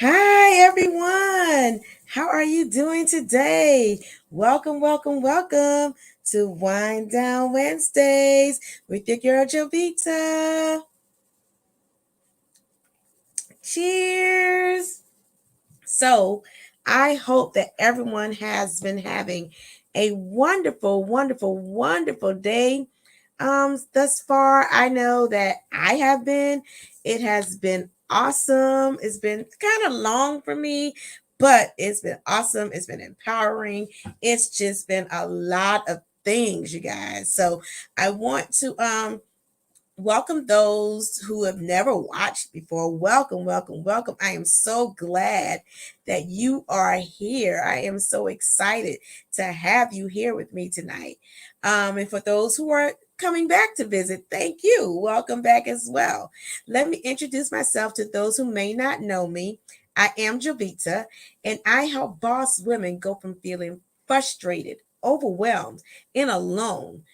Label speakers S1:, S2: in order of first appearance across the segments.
S1: Hi, everyone. How are you doing today? Welcome to Wind Down Wednesdays with your girl Jovita. Cheers. So, I hope that everyone has been having a wonderful day. Thus far, I know that I have been. It has been awesome. It's been kind of long for me, but it's been awesome. It's been empowering. It's just been a lot of things, you guys. So I want to welcome those who have never watched before. Welcome. I am so glad that you are here. I am so excited to have you here with me tonight. And for those who are coming back to visit, thank you. Welcome back as well. Let me introduce myself to those who may not know me. I am Jovita, and I help boss women go from feeling frustrated, overwhelmed, and alone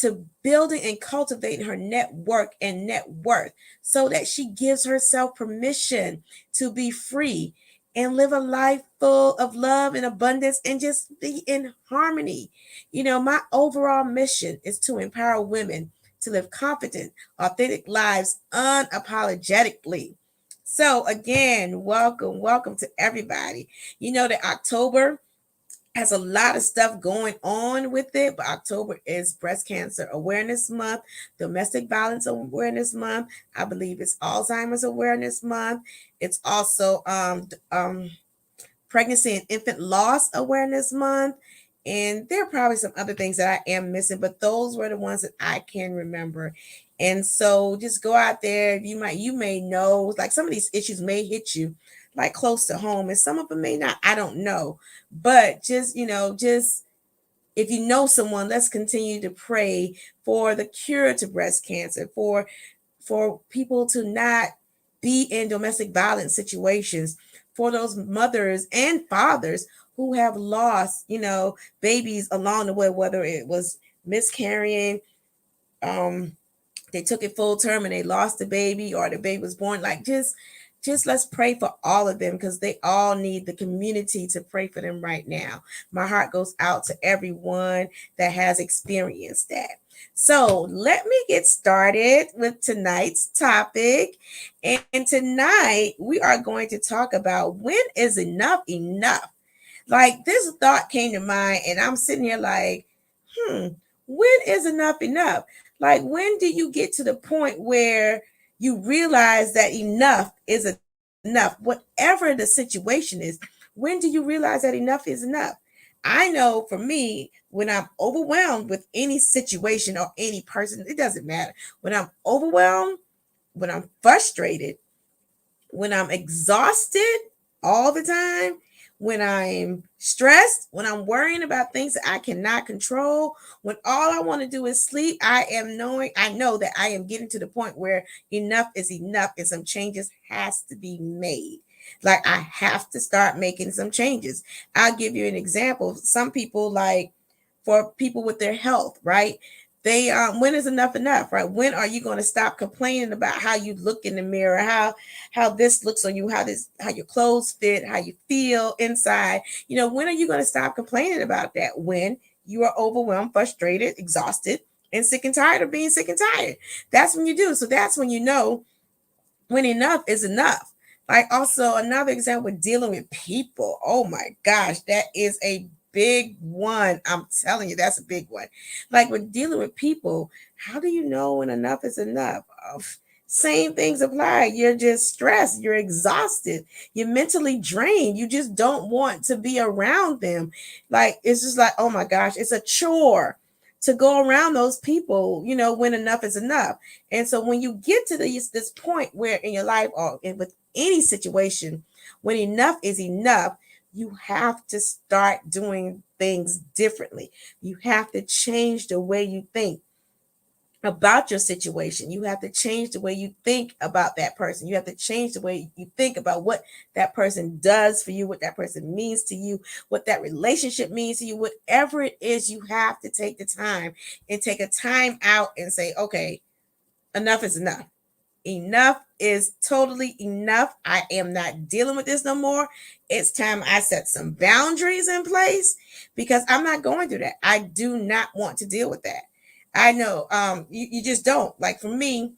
S1: to building and cultivating her network and net worth so that she gives herself permission to be free and live a life full of love and abundance and just be in harmony. My overall mission is to empower women to live confident, authentic lives unapologetically. So, again, welcome to everybody. You know that October has a lot of stuff going on with it, but October is Breast Cancer Awareness Month, Domestic Violence Awareness Month. I believe it's Alzheimer's Awareness Month. It's also Pregnancy and Infant Loss Awareness Month. And there are probably some other things that I am missing, but those were the ones that I can remember. And so just go out there. You may know, like, some of these issues may hit you like close to home, and some of them may not. I don't know. But just if you know someone, let's continue to pray for the cure to breast cancer, for people to not be in domestic violence situations, for those mothers and fathers who have lost, babies along the way, whether it was miscarrying, um, they took it full term and they lost the baby, or the baby was born. Like, just let's pray for all of them, because they all need the community to pray for them right now. My heart goes out to everyone that has experienced that. So let me get started with tonight's topic. And tonight we are going to talk about, when is enough? Like, this thought came to mind, and I'm sitting here like, when is enough? Like, when do you get to the point where you realize that enough is enough? Whatever the situation is, when do you realize that enough is enough? I know for me, when I'm overwhelmed with any situation or any person, it doesn't matter. When I'm overwhelmed, when I'm frustrated, when I'm exhausted all the time, when I'm stressed, when I'm worrying about things that I cannot control, when all I want to do is sleep, I know that I am getting to the point where enough is enough and some changes has to be made. Like, I have to start making some changes. I'll give you an example. Some people, like, for people with their health, right? They when is enough, right? When are you going to stop complaining about how you look in the mirror, how this looks on you, how your clothes fit, how you feel inside? When are you going to stop complaining about that? When you are overwhelmed, frustrated, exhausted, and sick and tired of being sick and tired. That's when you do. So that's when you know when enough is enough. Like, also another example with dealing with people. Oh my gosh, that is a big one. I'm telling you, that's a big one. Like, with dealing with people, how do you know when enough is enough? Same things apply. You're just stressed, you're exhausted, you're mentally drained, you just don't want to be around them. Like, it's just like, oh my gosh, it's a chore to go around those people, when enough is enough. And so when you get to this point where in your life, or with any situation, when enough is enough, you have to start doing things differently. You have to change the way you think about your situation. You have to change the way you think about that person. You have to change the way you think about what that person does for you, what that person means to you, what that relationship means to you. Whatever it is, you have to take the time and take a time out and say, okay, enough is enough. enough is totally enough. I am not dealing with this no more. It's time I set some boundaries in place because I'm not going through that. I do not want to deal with that. I know you just don't. Like for me,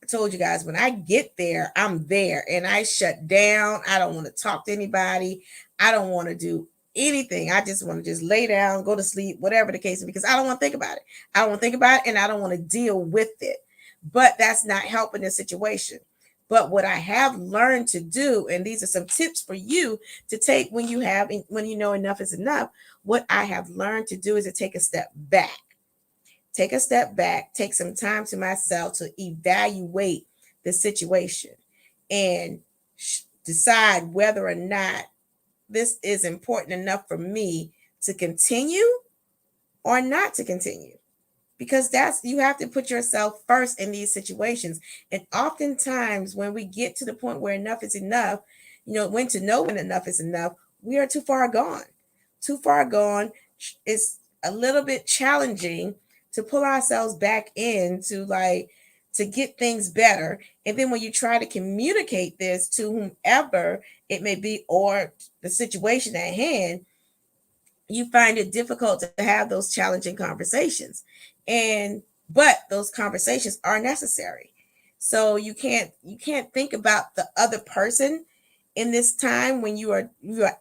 S1: I told you guys when I get there, I'm there and I shut down. I don't want to talk to anybody. I don't want to do anything. I just want to just lay down, go to sleep, whatever the case is, because I don't want to think about it. I don't want to think about it and I don't want to deal with it. But that's not helping the situation. But what I have learned to do, and these are some tips for you to take when you know enough is enough. What I have learned to do is to take a step back. Take a step back, take some time to myself to evaluate the situation and decide whether or not this is important enough for me to continue or not to continue. Because that's you have to put yourself first in these situations. And oftentimes when we get to the point where enough is enough, when to know when enough is enough, we are too far gone. Too far gone. It's a little bit challenging to pull ourselves back in to get things better. And then when you try to communicate this to whomever it may be or the situation at hand, you find it difficult to have those challenging conversations. But those conversations are necessary. So you can't think about the other person in this time when you are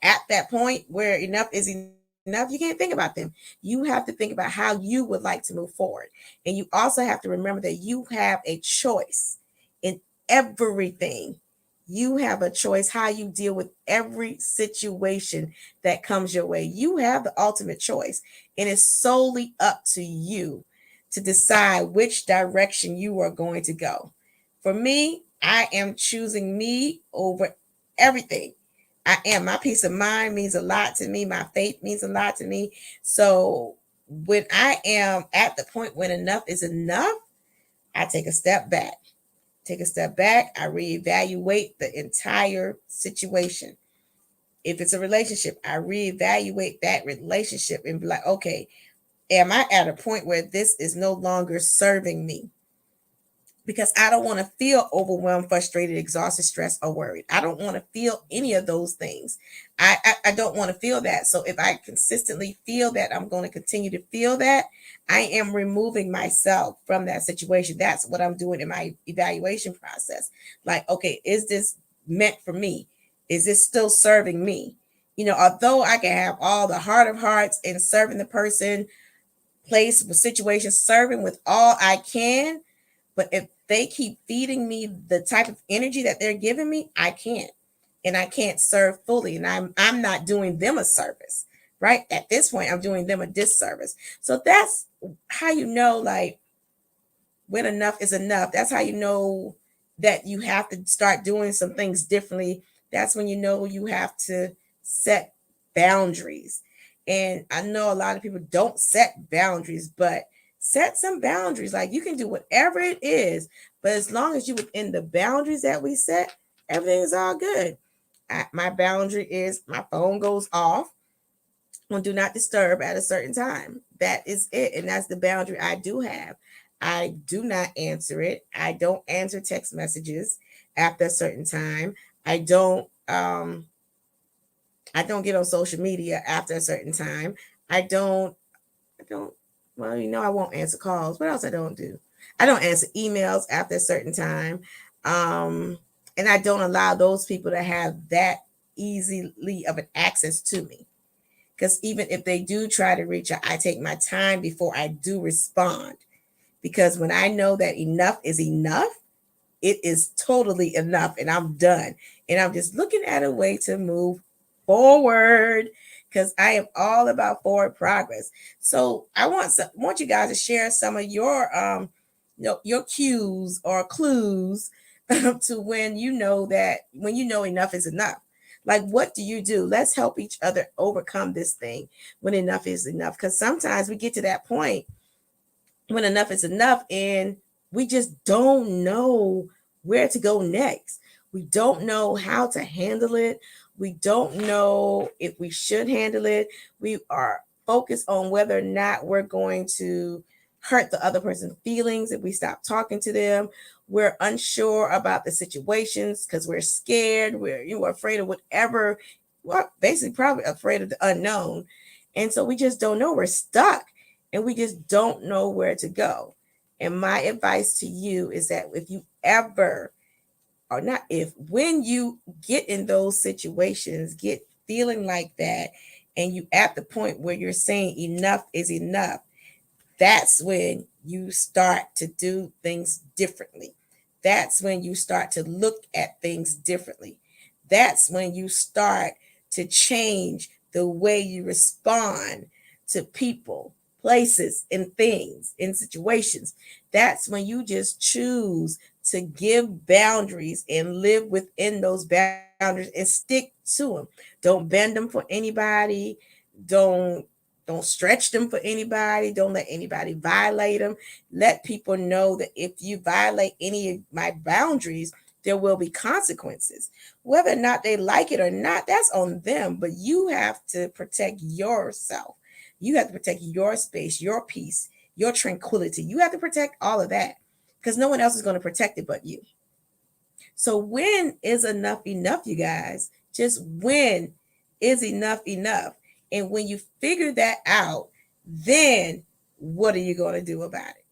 S1: at that point where enough is enough. You can't think about them. You have to think about how you would like to move forward. And you also have to remember that you have a choice in everything. You have a choice how you deal with every situation that comes your way. You have the ultimate choice, and it's solely up to you to decide which direction you are going to go. For me, I am choosing me over everything. I am. My peace of mind means a lot to me. My faith means a lot to me. So when I am at the point when enough is enough, I take a step back. Take a step back. I reevaluate the entire situation. If it's a relationship, I reevaluate that relationship and be like, okay, am I at a point where this is no longer serving me? Because I don't want to feel overwhelmed, frustrated, exhausted, stressed, or worried. I don't want to feel any of those things. I don't want to feel that. So if I consistently feel that, I'm going to continue to feel that. I am removing myself from that situation. That's what I'm doing in my evaluation process. Like, okay, is this meant for me? Is this still serving me? Although I can have all the heart of hearts in serving the person, place, situation, serving with all I can, but if they keep feeding me the type of energy that they're giving me, I can't. And I can't serve fully. And I'm not doing them a service. Right? At this point, I'm doing them a disservice. So that's how you know, like, when enough is enough. That's how you know that you have to start doing some things differently. That's when you know you have to set boundaries. And I know a lot of people don't set boundaries, but set some boundaries. Like, you can do whatever it is, but as long as you're within the boundaries that we set, everything is all good. My boundary is my phone goes off on do not disturb at a certain time. That is it. And that's the boundary I do have. I do not answer it. I don't answer text messages after a certain time. I don't get on social media after a certain time. I don't well, I won't answer calls. What else I don't do? I don't answer emails after a certain time. Um and I don't allow those people to have that easily of an access to me. Because even if they do try to reach out, I take my time before I do respond. Because when I know that enough is enough, it is totally enough and I'm done. And I'm just looking at a way to move forward because I am all about forward progress. So I want you guys to share some of your cues or clues to when you know enough is enough. Like, what do you do? Let's help each other overcome this thing when enough is enough. Because sometimes we get to that point when enough is enough and we just don't know where to go next. We don't know how to handle it. We don't know if we should handle it. We are focused on whether or not we're going to hurt the other person's feelings if we stop talking to them. we're unsure about the situations because we're scared, we're afraid of whatever, well, basically probably afraid of the unknown. And so we just don't know. We're stuck and we just don't know where to go. And my advice to you is that if you ever, or not if, when you get in those situations, get feeling like that, and you at the point where you're saying enough is enough, that's when you start to do things differently. That's when you start to look at things differently. That's when you start to change the way you respond to people, places, and things, in situations. That's when you just choose to give boundaries and live within those boundaries and stick to them. Don't bend them for anybody. Don't don't stretch them for anybody. Don't let anybody violate them. Let people know that if you violate any of my boundaries, there will be consequences. Whether or not they like it or not, that's on them. But you have to protect yourself. You have to protect your space, your peace, your tranquility. You have to protect all of that because no one else is going to protect it but you. So when is enough enough, you guys? Just when is enough enough? And when you figure that out, then what are you going to do about it?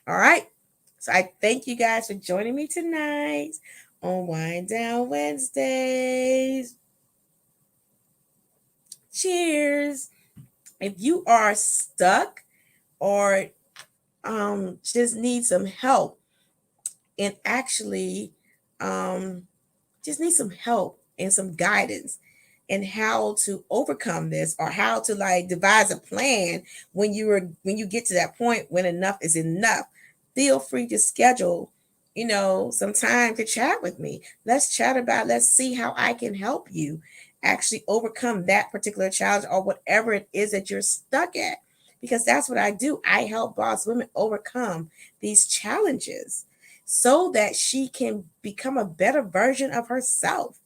S1: All right. So I thank you guys for joining me tonight on Wind Down Wednesdays. Cheers. If you are stuck or just need some help in actually um, just need some help and some guidance in how to overcome this or how to like devise a plan when you get to that point when enough is enough, feel free to schedule some time to chat with me. Let's chat about, let's see how I can help you actually overcome that particular challenge or whatever it is that you're stuck at, because that's what I do. I help boss women overcome these challenges so that she can become a better version of herself,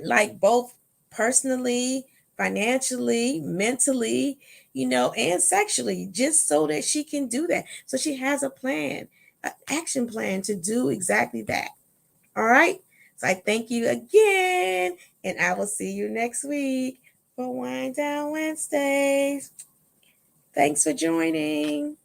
S1: like both personally, financially, mentally, and sexually, just so that she can do that. So she has a plan, an action plan to do exactly that. All right. So I thank you again, and I will see you next week for Wind Down Wednesdays. Thanks for joining.